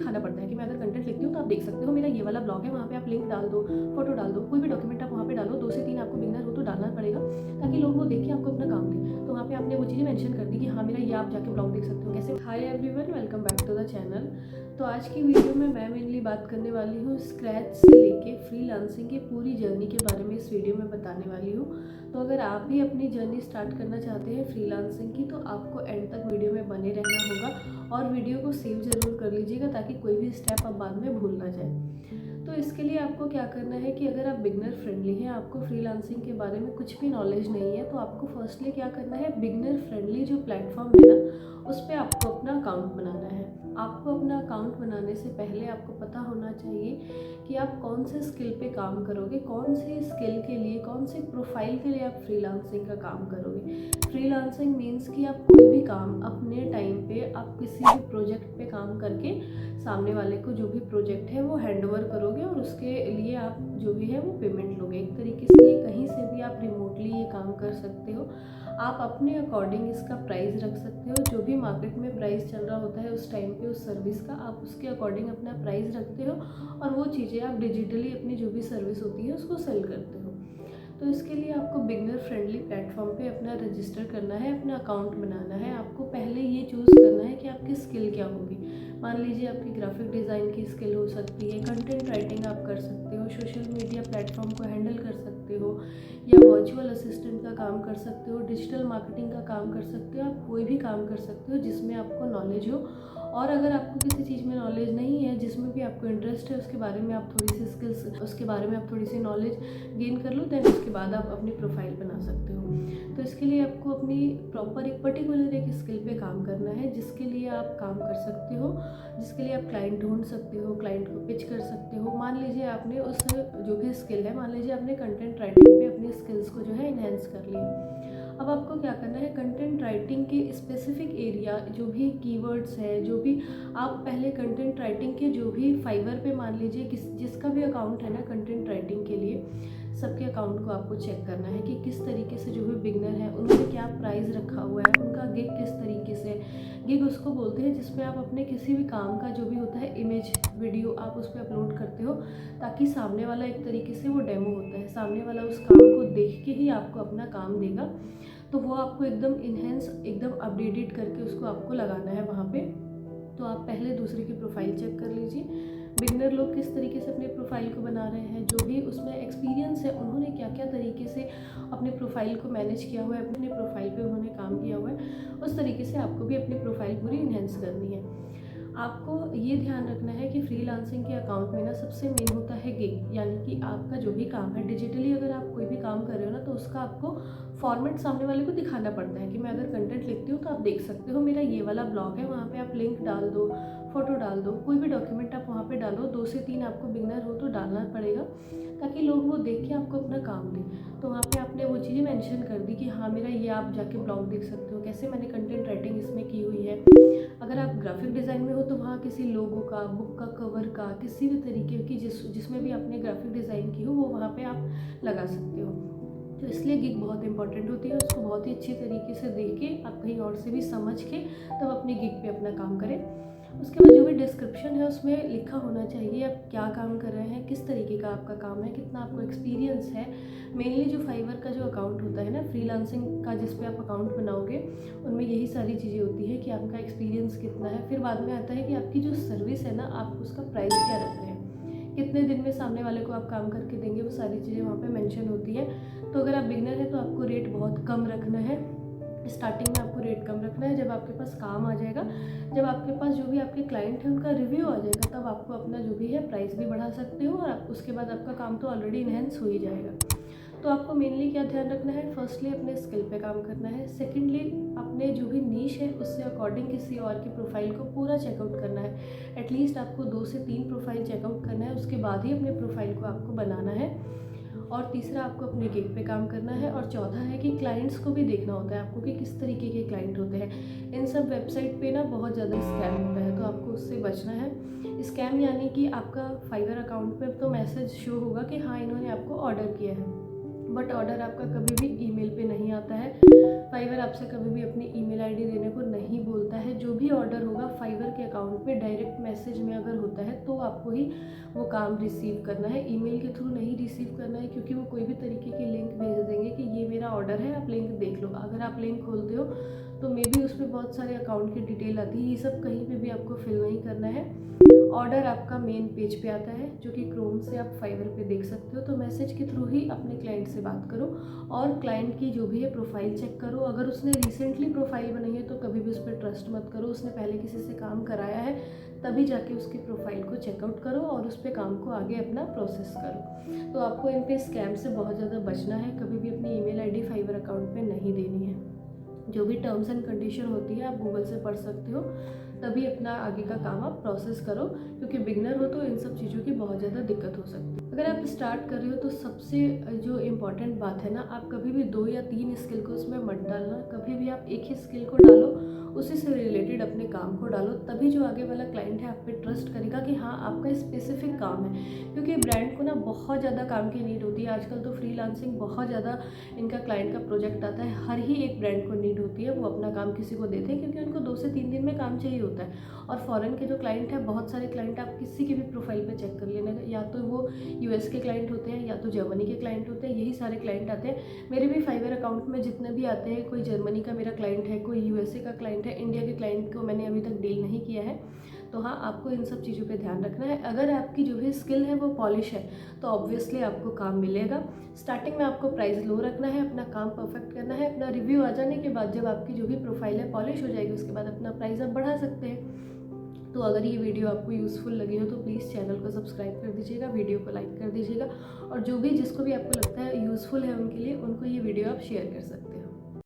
दिखाना पड़ता है कि मैं अगर कंटेंट लिखती हूँ तो आप देख सकते हो मेरा ये वाला ब्लॉग है, वहाँ पे आप लिंक डाल दो, फोटो डाल दो, कोई भी डॉक्यूमेंट आप वहाँ पे डालो, 2 से 3 आपको बिगनर हो तो डालना पड़ेगा ताकि लोग वो देख के आपको अपना काम दें। तो वहाँ पे आपने वो चीज़ें मेंशन कर दी कि हाँ मेरा ये आप जाके ब्लॉग देख सकते हो कैसे। Hi everyone, welcome back to the channel. तो आज की वीडियो में मैं मेनली बात करने वाली हूँ स्क्रैच से लेके फ्रीलांसिंग की पूरी जर्नी के बारे में इस वीडियो में बताने वाली हूँ। तो अगर आप भी अपनी जर्नी स्टार्ट करना चाहते हैं फ्रीलांसिंग की तो आपको एंड तक वीडियो में बने रहना होगा और वीडियो को सेव ज़रूर कर लीजिएगा ताकि कोई भी स्टेप आप बाद में भूल ना जाए। तो इसके लिए आपको क्या करना है कि अगर आप बिगनर फ्रेंडली हैं, आपको फ्रीलांसिंग के बारे में कुछ भी नॉलेज नहीं है, तो आपको फर्स्टली क्या करना है, बिगनर फ्रेंडली जो प्लेटफॉर्म है ना उस पर आपको अपना अकाउंट बनाना है। आपको अपना अकाउंट बनाने से पहले आपको पता होना चाहिए कि आप कौन से स्किल पे काम करोगे, कौन से स्किल के लिए, कौन से प्रोफाइल के लिए आप फ्रीलांसिंग का काम करोगे। फ्रीलांसिंग मीन्स कि आप कोई भी काम अपने टाइम पे आप किसी भी प्रोजेक्ट पे काम करके सामने वाले को जो भी प्रोजेक्ट है वो हैंड ओवर करोगे और उसके लिए आप जो भी है वो पेमेंट लोगे। एक तरीके से ये कहीं से भी आप रिमोटली ये काम कर सकते हो। आप अपने अकॉर्डिंग इसका प्राइस रख सकते हो, जो भी मार्केट में प्राइस चल रहा होता है उस टाइम पे उस सर्विस का आप उसके अकॉर्डिंग अपना प्राइस रखते हो और वो चीज़ें आप डिजिटली अपनी जो भी सर्विस होती है उसको सेल करते हो। तो इसके लिए आपको बिगनर फ्रेंडली प्लेटफॉर्म पे अपना रजिस्टर करना है, अपना अकाउंट बनाना है। आपको पहले ये चूज़ करना है कि आपकी स्किल क्या होगी। मान लीजिए आपकी ग्राफिक डिज़ाइन की स्किल हो सकती है, कंटेंट राइटिंग आप कर सकते हो, सोशल मीडिया प्लेटफॉर्म को हैंडल कर सकते हो या वर्चुअल असिस्टेंट का काम कर सकते हो, डिजिटल मार्केटिंग का काम कर सकते हो। आप कोई भी काम कर सकते हो जिसमें आपको नॉलेज हो। और अगर आपको किसी चीज़ में नॉलेज नहीं है, जिसमें भी आपको इंटरेस्ट है, उसके बारे में आप थोड़ी सी स्किल्स, उसके बारे में आप थोड़ी सी नॉलेज गेन कर लो, देन उसके बाद आप अपनी प्रोफाइल बना सकते हो। तो इसके लिए आपको अपनी प्रॉपर एक पर्टिकुलर एक स्किल पे काम करना है जिसके लिए आप काम कर सकते हो, जिसके लिए आप क्लाइंट ढूंढ सकते हो, क्लाइंट को पिच कर सकते हो। मान लीजिए आपने उस जो भी स्किल है, मान लीजिए आपने कंटेंट राइटिंग पे अपनी स्किल्स को जो है इन्हेंस कर लिया। अब आपको क्या करना है, कंटेंट राइटिंग के स्पेसिफिक एरिया जो भी कीवर्ड्स है, जो भी आप पहले कंटेंट राइटिंग के जो भी फाइवर पे मान लीजिए जिसका भी अकाउंट है ना कंटेंट राइटिंग के लिए, सबके अकाउंट को आपको चेक करना है कि किस तरीके से जो भी बिगनर है उन्होंने क्या प्राइस रखा हुआ है, उनका गिग किस तरीके से। गिग उसको बोलते हैं जिसमें आप अपने किसी भी काम का जो भी होता है इमेज वीडियो आप उस पर अपलोड करते हो ताकि सामने वाला एक तरीके से वो डेमो होता है, सामने वाला उस काम को देख के ही आपको अपना काम देगा। तो वो आपको एकदम इन्हेंस, एकदम अपडेटेड करके उसको आपको लगाना है वहाँ पे। तो आप पहले दूसरे की प्रोफाइल चेक कर लीजिए, बिगनर लोग किस तरीके से अपने प्रोफाइल को बना रहे हैं, जो भी उसमें एक्सपीरियंस है उन्होंने क्या क्या तरीके से अपने प्रोफाइल को मैनेज किया हुआ है, अपने प्रोफाइल पे उन्होंने काम किया हुआ है, उस तरीके से आपको भी अपनी प्रोफाइल पूरी इन्हेंस करनी है। आपको ये ध्यान रखना है कि फ्रीलांसिंग के अकाउंट में ना सबसे मेन होता है गिग, यानी कि आपका जो भी काम है डिजिटली अगर आप कोई भी काम कर रहे हो ना तो उसका आपको फॉर्मेट सामने वाले को दिखाना पड़ता है कि मैं अगर कंटेंट लिखती हूँ तो आप देख सकते हो मेरा ये वाला ब्लॉग है, वहाँ पे आप लिंक डाल दो, फोटो डाल दो, कोई भी डॉक्यूमेंट आप वहाँ पे डालो, 2 से 3 आपको बिगनर हो तो डालना पड़ेगा ताकि लोग वो देख के आपको अपना काम दें। तो वहाँ पे आपने वो चीज़ें मेंशन कर दी कि हाँ मेरा ये आप जाके ब्लॉग देख सकते हो, कैसे मैंने कंटेंट राइटिंग इसमें की हुई है। अगर आप ग्राफिक डिज़ाइन में हो तो वहाँ किसी लोगो का, बुक का कवर का, किसी भी तरीके की जिसमें भी आपने ग्राफिक डिज़ाइन की हो वो वहाँ पे आप लगा सकते हो। तो इसलिए गिग बहुत इंपॉर्टेंट होती है, उसको बहुत ही अच्छी तरीके से देख के आप कहीं और से भी समझ के तब अपनी गिग पे अपना काम करें। उसके बाद जो भी डिस्क्रिप्शन है उसमें लिखा होना चाहिए आप क्या काम कर रहे हैं, किस तरीके का आपका काम है, कितना आपको एक्सपीरियंस है। मेनली जो फाइवर का जो अकाउंट होता है ना फ्रीलांसिंग का, जिस पे आप अकाउंट बनाओगे उनमें यही सारी चीज़ें होती है कि आपका एक्सपीरियंस कितना है। फिर बाद में आता है कि आपकी जो सर्विस है ना आप उसका प्राइस क्या रख रहे हैं, कितने दिन में सामने वाले को आप काम करके देंगे, वो सारी चीज़ें वहाँ पे मेंशन होती है। तो अगर आप बिगनर हैं तो आपको रेट बहुत कम रखना है, स्टार्टिंग में आपको रेट कम रखना है। जब आपके पास काम आ जाएगा, जब आपके पास जो भी आपके क्लाइंट हैं उनका रिव्यू आ जाएगा, तब आपको अपना जो भी है प्राइस भी बढ़ा सकते हो और उसके बाद आपका काम तो ऑलरेडी इन्हेंस हो ही जाएगा। तो आपको मेनली क्या ध्यान रखना है, फर्स्टली अपने स्किल पे काम करना है, सेकेंडली अपने जो भी नीश है उससे अकॉर्डिंग किसी और की प्रोफाइल को पूरा चेकआउट करना है। एटलीस्ट आपको 2 से 3 प्रोफाइल चेकआउट करना है, उसके बाद ही अपने प्रोफाइल को आपको बनाना है। और तीसरा आपको अपने गिग पे काम करना है। और चौथा है कि क्लाइंट्स को भी देखना होता है आपको कि किस तरीके के क्लाइंट होते हैं। इन सब वेबसाइट पे ना बहुत ज़्यादा स्कैम होता है तो आपको उससे बचना है। स्कैम यानी कि आपका फाइवर अकाउंट पे तो मैसेज शो होगा कि हाँ इन्होंने आपको ऑर्डर किया है, बट ऑर्डर आपका कभी भी ईमेल पे नहीं आता है। फाइवर आपसे कभी भी अपनी ईमेल आईडी देने को नहीं बोलता है। जो भी ऑर्डर होगा फाइवर के अकाउंट पे डायरेक्ट मैसेज में अगर होता है तो आपको ही वो काम रिसीव करना है, ईमेल के थ्रू नहीं रिसीव करना है, क्योंकि वो कोई भी तरीके की लिंक भेज देंगे कि ये मेरा ऑर्डर है, आप लिंक देख लो। अगर आप लिंक खोलते हो तो मे बी उस पर बहुत सारे अकाउंट की डिटेल आती है, ये सब कहीं पे भी आपको फिल नहीं करना है। ऑर्डर आपका मेन पेज पे आता है जो कि क्रोम से आप फाइवर पे देख सकते हो। तो मैसेज के थ्रू ही अपने क्लाइंट से बात करो और क्लाइंट की जो भी है प्रोफाइल चेक करो। अगर उसने रिसेंटली प्रोफाइल बनाई है तो कभी भी उस पर ट्रस्ट मत करो। उसने पहले किसी से काम कराया है तभी जाके उसकी प्रोफाइल को चेकआउट करो और उस पर काम को आगे अपना प्रोसेस करो। तो आपको इन पे स्कैम से बहुत ज़्यादा बचना है। कभी भी अपनी ईमेल आईडी फाइवर अकाउंट पे नहीं देनी है। जो भी टर्म्स एंड कंडीशन होती है आप गूगल से पढ़ सकते हो, तभी अपना आगे का काम आप प्रोसेस करो, क्योंकि बिगनर हो तो इन सब चीज़ों की बहुत ज़्यादा दिक्कत हो सकती है। अगर आप स्टार्ट कर रहे हो तो सबसे जो इम्पॉर्टेंट बात है ना, आप कभी भी 2 या 3 स्किल को उसमें मत डालना। कभी भी आप एक ही स्किल को डालो, उसी से रिलेटेड अपने काम को डालो, तभी जो आगे वाला क्लाइंट है आप पे ट्रस्ट करेगा कि हाँ आपका स्पेसिफिक काम है। क्योंकि ब्रांड को ना बहुत ज़्यादा काम की नीड होती है। आजकल तो फ्रीलांसिंग बहुत ज़्यादा इनका क्लाइंट का प्रोजेक्ट आता है, हर ही एक ब्रांड को नीड होती है वो अपना काम किसी को देते हैं, क्योंकि उनको 2 से 3 दिन में काम चाहिए होता है। और फॉरेन के जो क्लाइंट है, बहुत सारे क्लाइंट आप किसी की भी प्रोफाइल पे चेक कर लेना, या तो वो यूएस के क्लाइंट होते हैं या तो जर्मनी के क्लाइंट होते हैं, यही सारे क्लाइंट आते हैं। मेरे भी फाइवर अकाउंट में जितने भी आते हैं, कोई जर्मनी का मेरा क्लाइंट है, कोई यूएसए का क्लाइंट है, इंडिया के क्लाइंट को मैंने अभी तक डील नहीं किया है। तो हाँ, आपको इन सब चीज़ों पे ध्यान रखना है। अगर आपकी जो भी स्किल है वो पॉलिश है तो ऑब्वियसली आपको काम मिलेगा। स्टार्टिंग में आपको प्राइस लो रखना है, अपना काम परफेक्ट करना है। अपना रिव्यू आ जाने के बाद जब आपकी जो भी प्रोफाइल है पॉलिश हो जाएगी, उसके बाद अपना प्राइस आप बढ़ा सकते हैं। तो अगर ये वीडियो आपको यूज़फुल लगी हो तो प्लीज़ चैनल को सब्सक्राइब कर दीजिएगा, वीडियो को लाइक कर दीजिएगा, और जो भी जिसको भी आपको लगता है यूज़फुल है उनके लिए, उनको ये वीडियो आप शेयर कर सकते हैं।